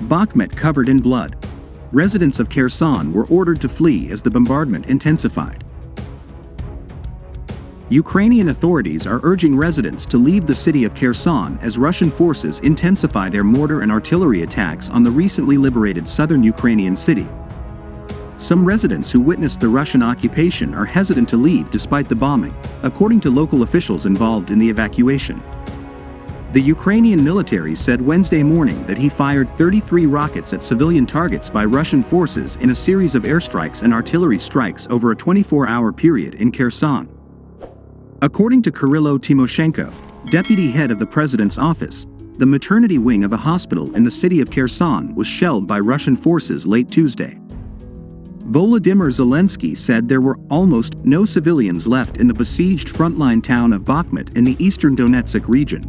Bakhmut covered in blood. Residents of Kherson were ordered to flee as the bombardment intensified. Ukrainian authorities are urging residents to leave the city of Kherson as Russian forces intensify their mortar and artillery attacks on the recently liberated southern Ukrainian city. Some residents who witnessed the Russian occupation are hesitant to leave despite the bombing, according to local officials involved in the evacuation. The Ukrainian military said Wednesday morning that he fired 33 rockets at civilian targets by Russian forces in a series of airstrikes and artillery strikes over a 24-hour period in Kherson. According to Kyrylo Timoshenko, deputy head of the president's office, the maternity wing of a hospital in the city of Kherson was shelled by Russian forces late Tuesday. Volodymyr Zelensky said there were almost no civilians left in the besieged frontline town of Bakhmut in the eastern Donetsk region.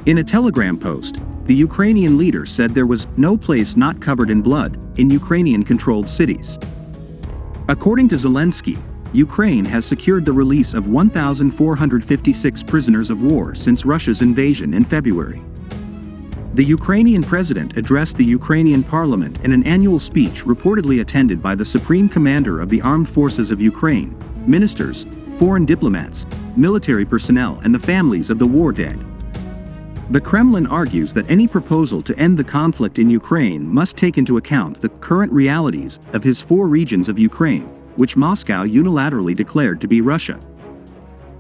In a telegram post, the Ukrainian leader said there was no place not covered in blood in Ukrainian-controlled cities. According to Zelensky, Ukraine has secured the release of 1,456 prisoners of war since Russia's invasion in February. The Ukrainian president addressed the Ukrainian parliament in an annual speech reportedly attended by the Supreme Commander of the Armed Forces of Ukraine, ministers, foreign diplomats, military personnel and the families of the war dead. The Kremlin argues that any proposal to end the conflict in Ukraine must take into account the current realities of his 4 regions of Ukraine, which Moscow unilaterally declared to be Russia.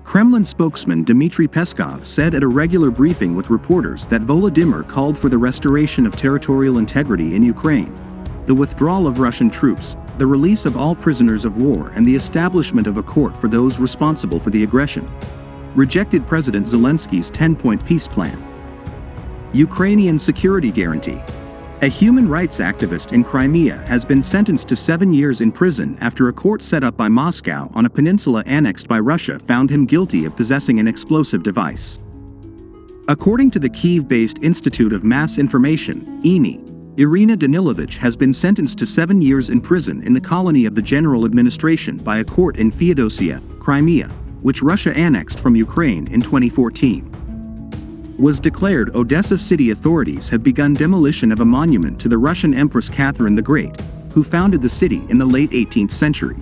Kremlin spokesman Dmitry Peskov said at a regular briefing with reporters that Volodymyr called for the restoration of territorial integrity in Ukraine, the withdrawal of Russian troops, the release of all prisoners of war and the establishment of a court for those responsible for the aggression. Rejected President Zelensky's 10-point peace plan. Ukrainian security guarantee. A human rights activist in Crimea has been sentenced to 7 years in prison after a court set up by Moscow on a peninsula annexed by Russia found him guilty of possessing an explosive device. According to the Kyiv-based Institute of Mass Information, IMI, Irina Danilovich has been sentenced to 7 years in prison in the colony of the General Administration by a court in Feodosia, Crimea, which Russia annexed from Ukraine in 2014. Was declared Odessa city authorities have begun demolition of a monument to the Russian Empress Catherine the Great, who founded the city in the late 18th century.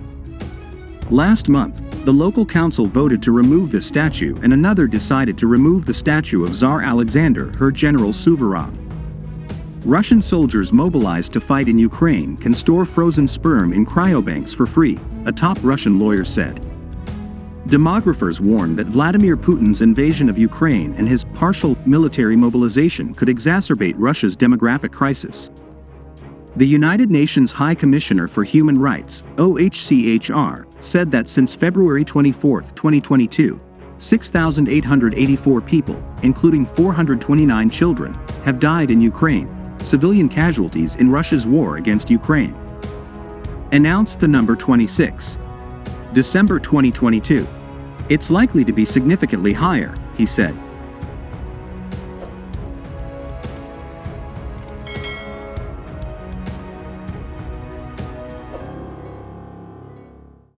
Last month, the local council voted to remove the statue and another decided to remove the statue of Tsar Alexander, her General Suvorov. Russian soldiers mobilized to fight in Ukraine can store frozen sperm in cryobanks for free, a top Russian lawyer said. Demographers warn that Vladimir Putin's invasion of Ukraine and his partial military mobilization could exacerbate Russia's demographic crisis. The United Nations High Commissioner for Human Rights, OHCHR, said that since February 24, 2022, 6,884 people, including 429 children, have died in Ukraine, civilian casualties in Russia's war against Ukraine. Announced the number 26. December 2022. It's likely to be significantly higher, he said.